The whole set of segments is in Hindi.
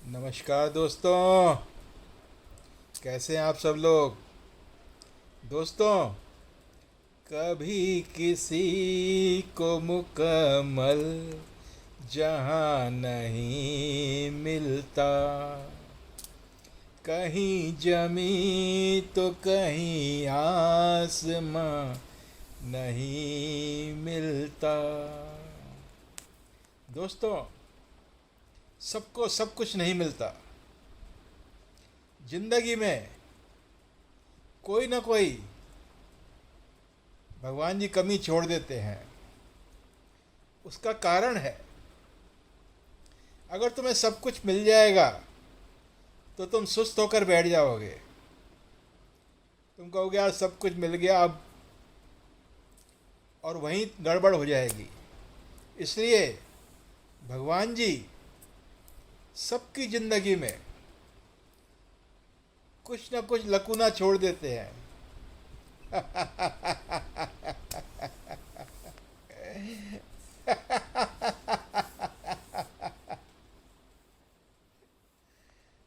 नमस्कार दोस्तों। कैसे हैं आप सब लोग। दोस्तों, कभी किसी को मुकम्मल जहां नहीं मिलता, कहीं जमी तो कहीं आसमां नहीं मिलता। दोस्तों, सबको सब कुछ नहीं मिलता। जिंदगी में कोई ना कोई भगवान जी कमी छोड़ देते हैं। उसका कारण है, अगर तुम्हें सब कुछ मिल जाएगा तो तुम सुस्त होकर बैठ जाओगे। तुम कहोगे यार सब कुछ मिल गया अब, और वहीं गड़बड़ हो जाएगी। इसलिए भगवान जी सबकी ज़िंदगी में कुछ ना कुछ लकूना छोड़ देते हैं।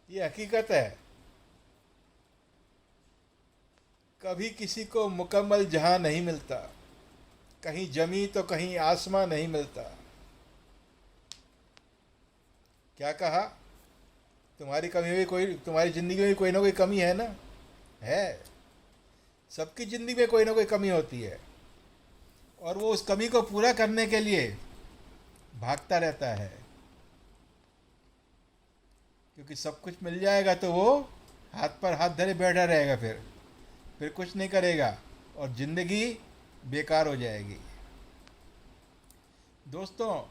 ये हकीकत है। कभी किसी को मुकम्मल जहां नहीं मिलता, कहीं जमी तो कहीं आसमां नहीं मिलता। क्या कहा? तुम्हारी कमी में कोई, तुम्हारी ज़िंदगी में कोई ना कोई कमी है ना। है। सबकी ज़िंदगी में कोई ना कोई कमी होती है, और वो उस कमी को पूरा करने के लिए भागता रहता है। क्योंकि सब कुछ मिल जाएगा तो वो हाथ पर हाथ धरे बैठा रहेगा, फिर कुछ नहीं करेगा और ज़िंदगी बेकार हो जाएगी। दोस्तों,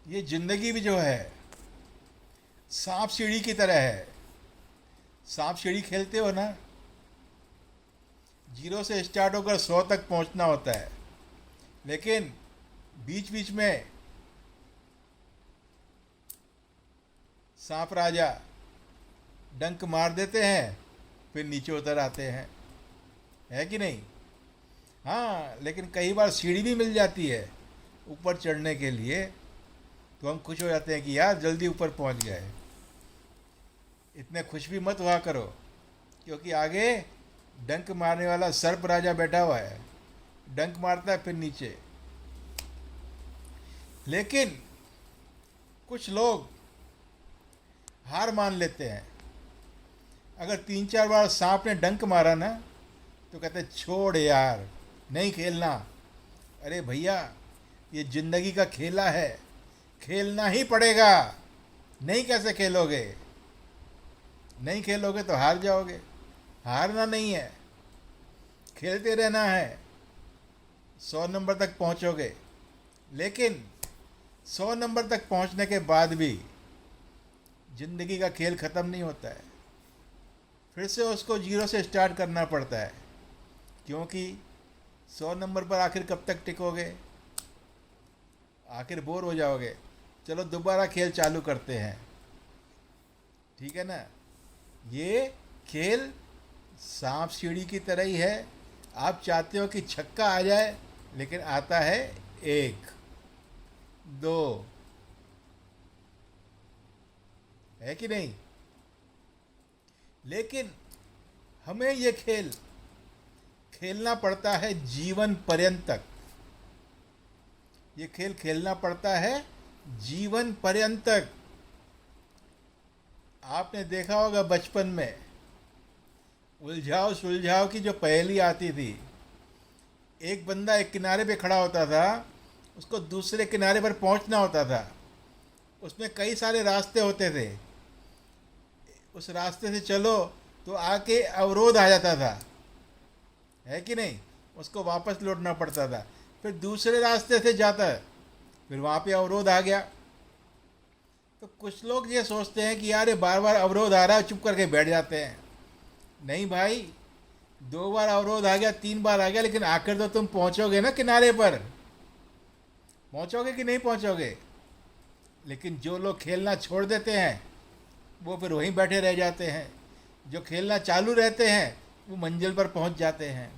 ये ज़िंदगी भी जो है सांप सीढ़ी की तरह है। सांप सीढ़ी खेलते हो ना, 0 से स्टार्ट होकर 100 तक पहुंचना होता है, लेकिन बीच बीच में सांप राजा डंक मार देते हैं, फिर नीचे उतर आते हैं। है कि नहीं? हाँ, लेकिन कई बार सीढ़ी भी मिल जाती है ऊपर चढ़ने के लिए, तो हम खुश हो जाते हैं कि यार जल्दी ऊपर पहुंच गए। इतने खुश भी मत हुआ करो, क्योंकि आगे डंक मारने वाला सर्प राजा बैठा हुआ है। डंक मारता है फिर नीचे। लेकिन कुछ लोग हार मान लेते हैं। अगर 3-4 बार सांप ने डंक मारा ना, तो कहते हैं छोड़ यार, नहीं खेलना। अरे भैया, ये जिंदगी का खेला है, खेलना ही पड़ेगा। नहीं कैसे खेलोगे? नहीं खेलोगे तो हार जाओगे। हारना नहीं है, खेलते रहना है। 100 नंबर तक पहुंचोगे, लेकिन 100 नंबर तक पहुंचने के बाद भी ज़िंदगी का खेल ख़त्म नहीं होता है। फिर से उसको 0 से स्टार्ट करना पड़ता है, क्योंकि 100 नंबर पर आखिर कब तक टिकोगे? आखिर बोर हो जाओगे। चलो दोबारा खेल चालू करते हैं, ठीक है ना। ये खेल सांप सीढ़ी की तरह ही है। आप चाहते हो कि छक्का आ जाए, लेकिन आता है 1, 2। है कि नहीं? लेकिन हमें ये खेल खेलना पड़ता है जीवन पर्यंत तक। ये खेल खेलना पड़ता है जीवन पर्यंत तक। आपने देखा होगा बचपन में उलझाओ सुलझाओ की जो पहेली आती थी। एक बंदा एक किनारे पे खड़ा होता था, उसको दूसरे किनारे पर पहुंचना होता था। उसमें कई सारे रास्ते होते थे। उस रास्ते से चलो तो आके अवरोध आ जाता था। है कि नहीं? उसको वापस लौटना पड़ता था। फिर दूसरे रास्ते से जाता, फिर वहाँ पे अवरोध आ गया। तो कुछ लोग ये सोचते हैं कि यार ये बार बार अवरोध आ रहा है, चुप करके बैठ जाते हैं। नहीं भाई, 2 बार अवरोध आ गया, 3 बार आ गया, लेकिन आखिर तो तुम पहुंचोगे ना किनारे पर। पहुंचोगे कि नहीं पहुंचोगे? लेकिन जो लोग खेलना छोड़ देते हैं वो फिर वहीं बैठे रह जाते हैं। जो खेलना चालू रहते हैं वो मंजिल पर पहुंच जाते हैं।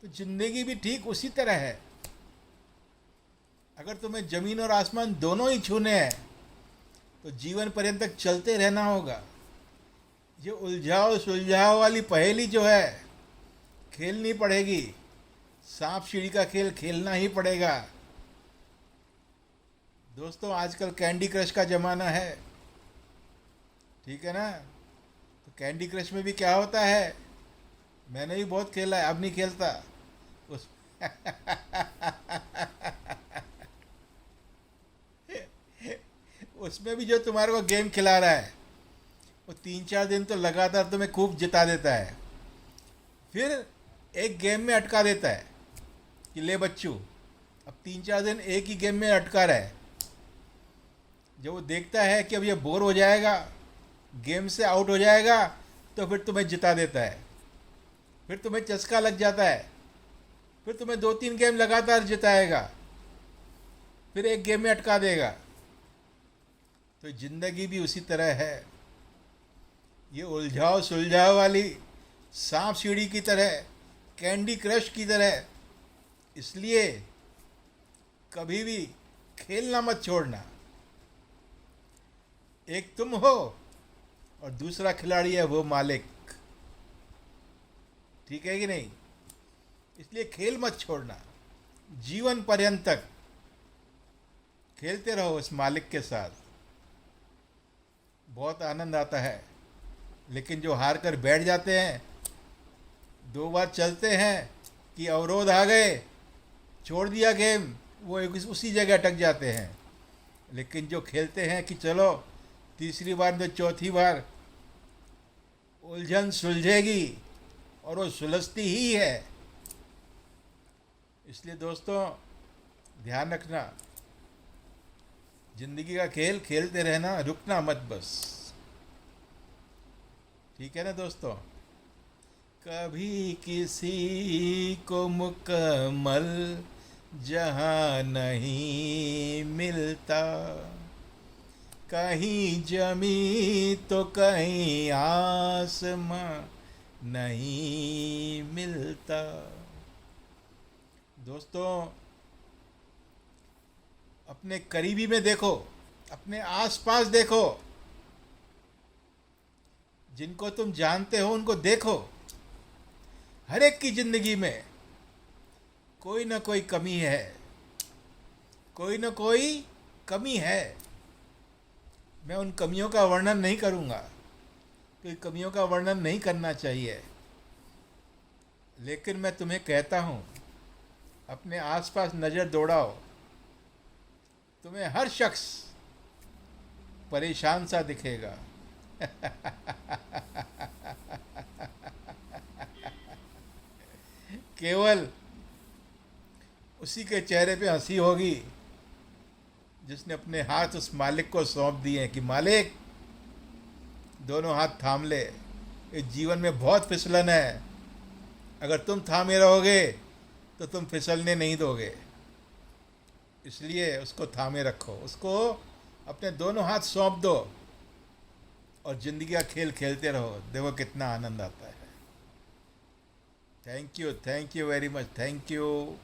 तो ज़िंदगी भी ठीक उसी तरह है। अगर तुम्हें ज़मीन और आसमान दोनों ही छूने हैं, तो जीवन पर्यंत तक चलते रहना होगा। ये उलझाओ सुलझाओ वाली पहेली जो है खेलनी पड़ेगी। सांप सीढ़ी का खेल खेलना ही पड़ेगा। दोस्तों आजकल कैंडी क्रश का ज़माना है, ठीक है ना। तो कैंडी क्रश में भी क्या होता है, मैंने भी बहुत खेला है, अब नहीं खेलता उस उसमें भी जो तुम्हारे को गेम खिला रहा है वो 3-4 दिन तो लगातार तुम्हें खूब जिता देता है, फिर एक गेम में अटका देता है कि ले बच्चू अब 3-4 दिन एक ही गेम में अटका रहा है। जब वो देखता है कि अब ये बोर हो जाएगा, गेम से आउट हो जाएगा, तो फिर तुम्हें जिता देता है। फिर तुम्हें चस्का लग जाता है, फिर तुम्हें 2-3 गेम लगातार जिताएगा, फिर एक गेम में अटका देगा। तो ज़िंदगी भी उसी तरह है। ये उलझाओ सुलझाओ वाली सांप सीढ़ी की तरह, कैंडी क्रश की तरह। इसलिए कभी भी खेलना मत छोड़ना। एक तुम हो और दूसरा खिलाड़ी है वो मालिक, ठीक है कि नहीं। इसलिए खेल मत छोड़ना, जीवन पर्यंत तक खेलते रहो उस मालिक के साथ। बहुत आनंद आता है। लेकिन जो हार कर बैठ जाते हैं, 2 बार चलते हैं कि अवरोध आ गए, छोड़ दिया गेम, वो उसी जगह अटक जाते हैं। लेकिन जो खेलते हैं कि चलो तीसरी बार तो चौथी बार उलझन सुलझेगी, और वो सुलझती ही है। इसलिए दोस्तों ध्यान रखना, जिंदगी का खेल खेलते रहना, रुकना मत बस, ठीक है ना दोस्तों। कभी किसी को मुकम्मल जहां नहीं मिलता, कहीं जमी तो कहीं आसमां नहीं मिलता। दोस्तों अपने करीबी में देखो, अपने आसपास देखो, जिनको तुम जानते हो उनको देखो। हर एक की ज़िंदगी में कोई ना कोई कमी है, कोई ना कोई कमी है। मैं उन कमियों का वर्णन नहीं करूँगा, क्योंकि कमियों का वर्णन नहीं करना चाहिए। लेकिन मैं तुम्हें कहता हूँ, अपने आसपास नज़र दौड़ाओ, तुम्हें हर शख्स परेशान सा दिखेगा। केवल उसी के चेहरे पे हंसी होगी जिसने अपने हाथ उस मालिक को सौंप दिए हैं कि मालिक दोनों हाथ थाम ले, इस जीवन में बहुत फिसलन है, अगर तुम थामे रहोगे तो तुम फिसलने नहीं दोगे। इसलिए उसको थामे रखो, उसको अपने दोनों हाथ सौंप दो और ज़िंदगी का खेल खेलते रहो। देखो कितना आनंद आता है। Thank you very much, thank you.